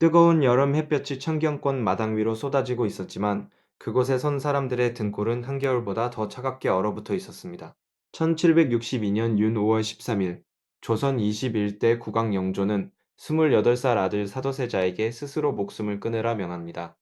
뜨거운 여름 햇볕이 청경권 마당 위로 쏟아지고 있었지만 그곳에 선 사람들의 등골은 한겨울보다 더 차갑게 얼어붙어 있었습니다. 1762년 윤 5월 13일 조선 21대 국왕 영조는 28살 아들 사도세자에게 스스로 목숨을 끊으라 명합니다.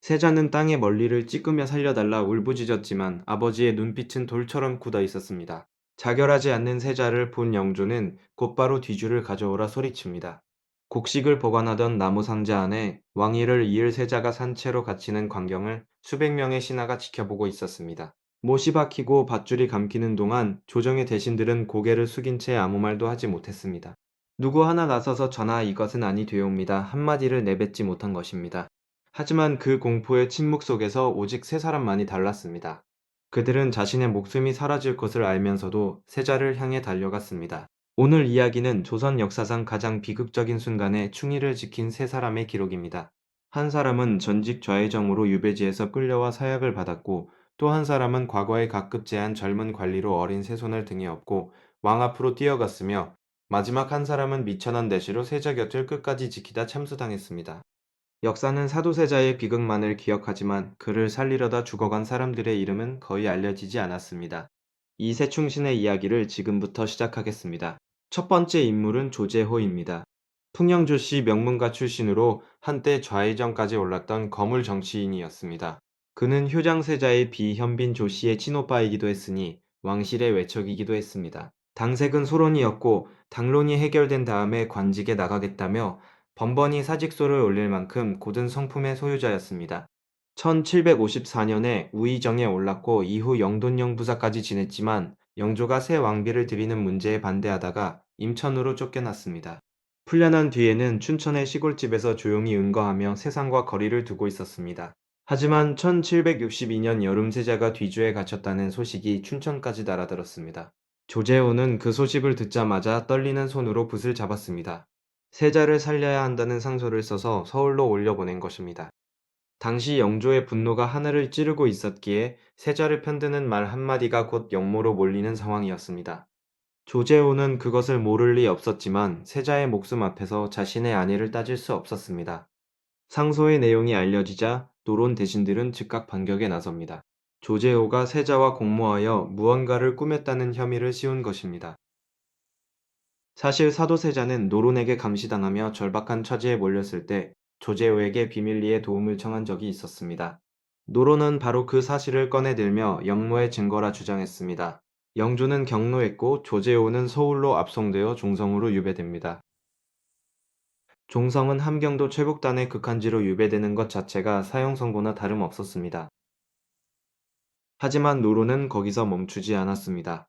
세자는 땅의 멀리를 찍으며 살려달라 울부짖었지만 아버지의 눈빛은 돌처럼 굳어 있었습니다. 자결하지 않는 세자를 본 영조는 곧바로 뒤주를 가져오라 소리칩니다. 곡식을 보관하던 나무 상자 안에 왕위를 이을 세자가 산채로 갇히는 광경을 수백 명의 신하가 지켜보고 있었습니다. 못이 박히고 밧줄이 감기는 동안 조정의 대신들은 고개를 숙인 채 아무 말도 하지 못했습니다. 누구 하나 나서서 전하 이것은 아니 되옵니다. 한마디를 내뱉지 못한 것입니다. 하지만 그 공포의 침묵 속에서 오직 세 사람만이 달랐습니다. 그들은 자신의 목숨이 사라질 것을 알면서도 세자를 향해 달려갔습니다. 오늘 이야기는 조선 역사상 가장 비극적인 순간에 충의를 지킨 세 사람의 기록입니다. 한 사람은 전직 좌의정으로 유배지에서 끌려와 사약을 받았고 또 한 사람은 과거에 각급제한 젊은 관리로 어린 세손을 등에 업고 왕 앞으로 뛰어갔으며 마지막 한 사람은 미천한 내시로 세자 곁을 끝까지 지키다 참수당했습니다. 역사는 사도세자의 비극만을 기억하지만 그를 살리려다 죽어간 사람들의 이름은 거의 알려지지 않았습니다. 이 세 충신의 이야기를 지금부터 시작하겠습니다. 첫 번째 인물은 조재호입니다. 풍영주시 명문가 출신으로 한때 좌의정까지 올랐던 거물 정치인이었습니다. 그는 효장세자의 비현빈 조씨의 친오빠이기도 했으니 왕실의 외척이기도 했습니다. 당색은 소론이었고 당론이 해결된 다음에 관직에 나가겠다며 번번이 사직서를 올릴 만큼 고든 성품의 소유자였습니다. 1754년에 우의정에 올랐고 이후 영돈령 부사까지 지냈지만 영조가 새 왕비를 들이는 문제에 반대하다가 임천으로 쫓겨났습니다. 풀려난 뒤에는 춘천의 시골집에서 조용히 은거하며 세상과 거리를 두고 있었습니다. 하지만 1762년 여름 세자가 뒤주에 갇혔다는 소식이 춘천까지 날아들었습니다. 조재호는 그 소식을 듣자마자 떨리는 손으로 붓을 잡았습니다. 세자를 살려야 한다는 상소를 써서 서울로 올려보낸 것입니다. 당시 영조의 분노가 하늘을 찌르고 있었기에 세자를 편드는 말 한마디가 곧 역모로 몰리는 상황이었습니다. 조재호는 그것을 모를 리 없었지만 세자의 목숨 앞에서 자신의 안위를 따질 수 없었습니다. 상소의 내용이 알려지자 노론 대신들은 즉각 반격에 나섭니다. 조재호가 세자와 공모하여 무언가를 꾸몄다는 혐의를 씌운 것입니다. 사실 사도세자는 노론에게 감시당하며 절박한 처지에 몰렸을 때 조재호에게 비밀리에 도움을 청한 적이 있었습니다. 노론은 바로 그 사실을 꺼내들며 역모의 증거라 주장했습니다. 영조는 경로했고 조재호는 서울로 압송되어 종성으로 유배됩니다. 종성은 함경도 최북단의 극한지로 유배되는 것 자체가 사형 선고나 다름없었습니다. 하지만 노론은 거기서 멈추지 않았습니다.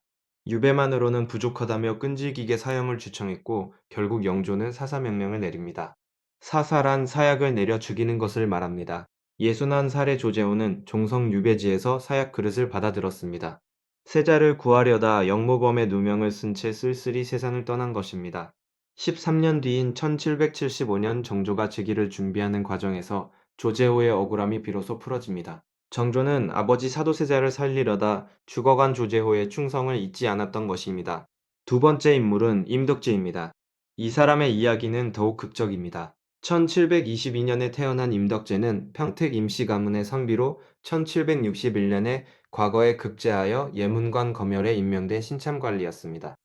유배만으로는 부족하다며 끈질기게 사형을 주청했고 결국 영조는 사사명령을 내립니다. 사사란 사약을 내려 죽이는 것을 말합니다. 61살의 조재호는 종성 유배지에서 사약 그릇을 받아들었습니다. 세자를 구하려다 영모범의 누명을 쓴 채 쓸쓸히 세상을 떠난 것입니다. 13년 뒤인 1775년 정조가 즉위를 준비하는 과정에서 조재호의 억울함이 비로소 풀어집니다. 정조는 아버지 사도세자를 살리려다 죽어간 조재호의 충성을 잊지 않았던 것입니다. 두 번째 인물은 임덕재입니다. 이 사람의 이야기는 더욱 극적입니다. 1722년에 태어난 임덕재는 평택 임시 가문의 상비로 1761년에 과거에 급제하여 예문관 검열에 임명된 신참관리였습니다.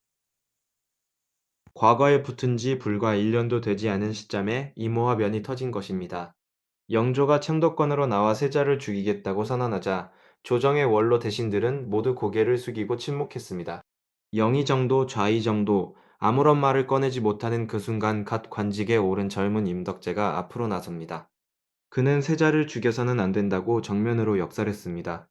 과거에 붙은 지 불과 1년도 되지 않은 시점에 이모와 면이 터진 것입니다. 영조가 창덕관으로 나와 세자를 죽이겠다고 선언하자 조정의 원로 대신들은 모두 고개를 숙이고 침묵했습니다. 영의정도 좌의정도 아무런 말을 꺼내지 못하는 그 순간 갓 관직에 오른 젊은 임덕재가 앞으로 나섭니다. 그는 세자를 죽여서는 안 된다고 정면으로 역설했습니다.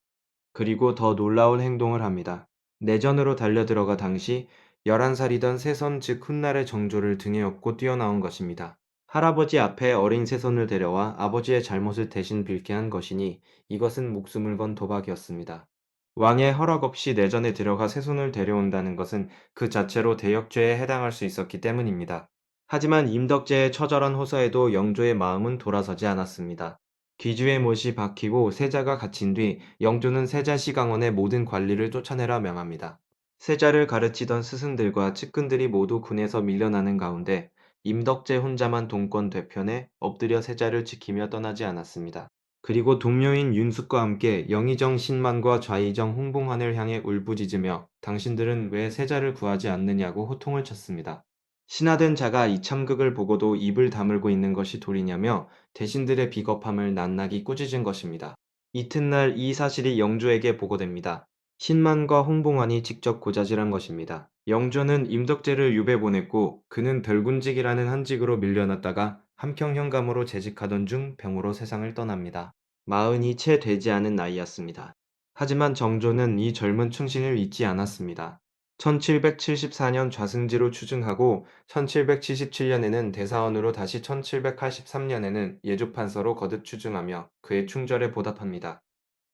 그리고 더 놀라운 행동을 합니다. 내전으로 달려들어가 당시 11살이던 세손 즉 훗날의 정조를 등에 업고 뛰어나온 것입니다. 할아버지 앞에 어린 세손을 데려와 아버지의 잘못을 대신 빌게 한 것이니 이것은 목숨을 건 도박이었습니다. 왕의 허락 없이 내전에 들어가 세손을 데려온다는 것은 그 자체로 대역죄에 해당할 수 있었기 때문입니다. 하지만 임덕재의 처절한 호소에도 영조의 마음은 돌아서지 않았습니다. 귀주의 못이 박히고 세자가 갇힌 뒤 영조는 세자 시강원의 모든 관리를 쫓아내라 명합니다. 세자를 가르치던 스승들과 측근들이 모두 군에서 밀려나는 가운데 임덕재 혼자만 동권 되편에 엎드려 세자를 지키며 떠나지 않았습니다. 그리고 동료인 윤숙과 함께 영의정 신만과 좌의정 홍봉환을 향해 울부짖으며 당신들은 왜 세자를 구하지 않느냐고 호통을 쳤습니다. 신하된 자가 이 참극을 보고도 입을 다물고 있는 것이 도리냐며 대신들의 비겁함을 낱낱이 꾸짖은 것입니다. 이튿날 이 사실이 영조에게 보고됩니다. 신만과 홍봉환이 직접 고자질한 것입니다. 영조는 임덕재를 유배 보냈고 그는 별군직이라는 한직으로 밀려났다가 함평현감으로 재직하던 중 병으로 세상을 떠납니다. 마흔이 채 되지 않은 나이였습니다. 하지만 정조는 이 젊은 충신을 잊지 않았습니다. 1774년 좌승지로 추증하고 1777년에는 대사원으로 다시 1783년에는 예조판서로 거듭 추증하며 그의 충절에 보답합니다.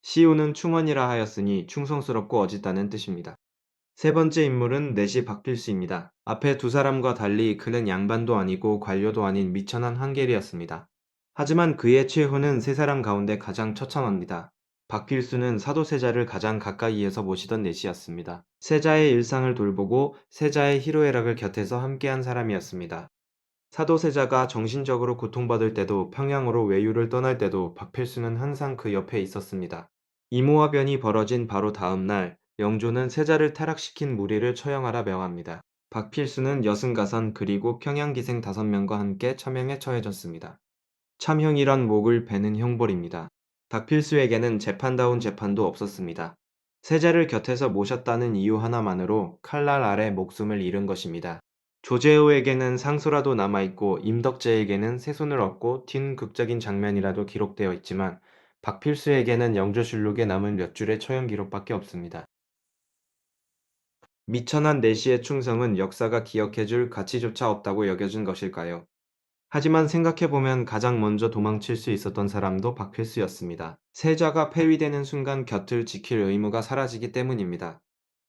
시우는 충원이라 하였으니 충성스럽고 어짓다는 뜻입니다. 세 번째 인물은 내시 박필수입니다. 앞에 두 사람과 달리 그는 양반도 아니고 관료도 아닌 미천한 한계리였습니다. 하지만 그의 최후는 세 사람 가운데 가장 처참합니다. 박필수는 사도세자를 가장 가까이에서 모시던 내시였습니다. 세자의 일상을 돌보고 세자의 희로애락을 곁에서 함께한 사람이었습니다. 사도세자가 정신적으로 고통받을 때도 평양으로 외유를 떠날 때도 박필수는 항상 그 옆에 있었습니다. 이모와 변이 벌어진 바로 다음 날 영조는 세자를 타락시킨 무리를 처형하라 명합니다. 박필수는 여승가산 그리고 평양기생 5명과 함께 처형에 처해졌습니다. 참형이란 목을 베는 형벌입니다. 박필수에게는 재판다운 재판도 없었습니다. 세자를 곁에서 모셨다는 이유 하나만으로 칼날 아래 목숨을 잃은 것입니다. 조재호에게는 상소라도 남아있고 임덕재에게는 새손을 얻고 튄 극적인 장면이라도 기록되어 있지만 박필수에게는 영조실록에 남은 몇 줄의 처형 기록밖에 없습니다. 미천한 내시의 충성은 역사가 기억해줄 가치조차 없다고 여겨진 것일까요? 하지만 생각해보면 가장 먼저 도망칠 수 있었던 사람도 박필수였습니다. 세자가 폐위되는 순간 곁을 지킬 의무가 사라지기 때문입니다.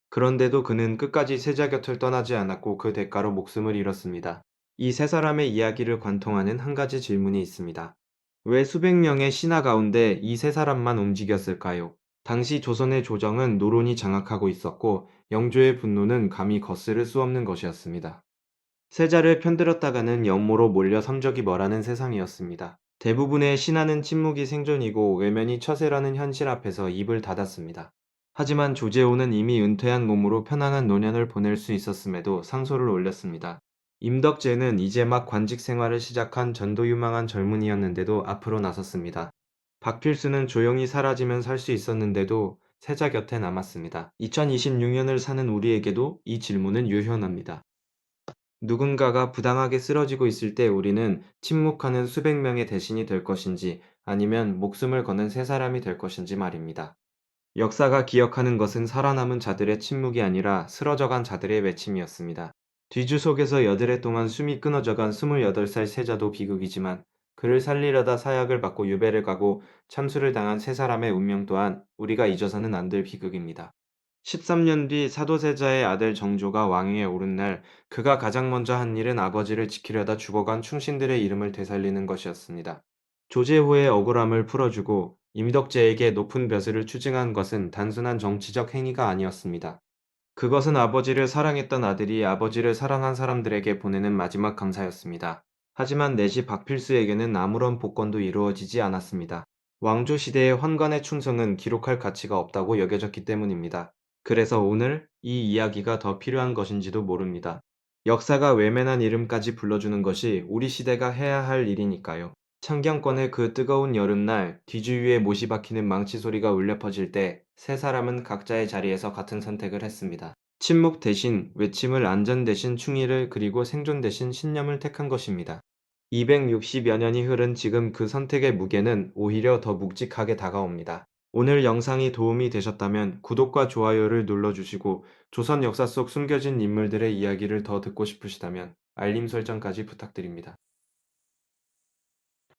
그런데도 그는 끝까지 세자 곁을 떠나지 않았고 그 대가로 목숨을 잃었습니다. 이 세 사람의 이야기를 관통하는 한 가지 질문이 있습니다. 왜 수백 명의 신하 가운데 이 세 사람만 움직였을까요? 당시 조선의 조정은 노론이 장악하고 있었고 영조의 분노는 감히 거스를 수 없는 것이었습니다. 세자를 편들었다가는 역모로 몰려 성적이 뭐라는 세상이었습니다. 대부분의 신하는 침묵이 생존이고 외면이 처세라는 현실 앞에서 입을 닫았습니다. 하지만 조재호는 이미 은퇴한 몸으로 편안한 노년을 보낼 수 있었음에도 상소를 올렸습니다. 임덕재는 이제 막 관직 생활을 시작한 전도유망한 젊은이였는데도 앞으로 나섰습니다. 박필수는 조용히 사라지면 살 수 있었는데도 세자 곁에 남았습니다. 2026년을 사는 우리에게도 이 질문은 유효합니다. 누군가가 부당하게 쓰러지고 있을 때 우리는 침묵하는 수백 명의 대신이 될 것인지 아니면 목숨을 거는 세 사람이 될 것인지 말입니다. 역사가 기억하는 것은 살아남은 자들의 침묵이 아니라 쓰러져간 자들의 외침이었습니다. 뒤주 속에서 여드레 동안 숨이 끊어져간 28살 세자도 비극이지만 그를 살리려다 사약을 받고 유배를 가고 참수를 당한 세 사람의 운명 또한 우리가 잊어서는 안 될 비극입니다. 13년 뒤 사도세자의 아들 정조가 왕위에 오른 날 그가 가장 먼저 한 일은 아버지를 지키려다 죽어간 충신들의 이름을 되살리는 것이었습니다. 조재호의 억울함을 풀어주고 임덕재에게 높은 벼슬을 추징한 것은 단순한 정치적 행위가 아니었습니다. 그것은 아버지를 사랑했던 아들이 아버지를 사랑한 사람들에게 보내는 마지막 감사였습니다. 하지만 내시 박필수에게는 아무런 복권도 이루어지지 않았습니다. 왕조 시대의 환관의 충성은 기록할 가치가 없다고 여겨졌기 때문입니다. 그래서 오늘 이 이야기가 더 필요한 것인지도 모릅니다. 역사가 외면한 이름까지 불러주는 것이 우리 시대가 해야 할 일이니까요. 창경권의 그 뜨거운 여름날 뒤주 위에 못이 박히는 망치 소리가 울려 퍼질 때 세 사람은 각자의 자리에서 같은 선택을 했습니다. 침묵 대신 외침을 안전 대신 충의를 그리고 생존 대신 신념을 택한 것입니다. 260여 년이 흐른 지금 그 선택의 무게는 오히려 더 묵직하게 다가옵니다. 오늘 영상이 도움이 되셨다면 구독과 좋아요를 눌러주시고 조선 역사 속 숨겨진 인물들의 이야기를 더 듣고 싶으시다면 알림 설정까지 부탁드립니다.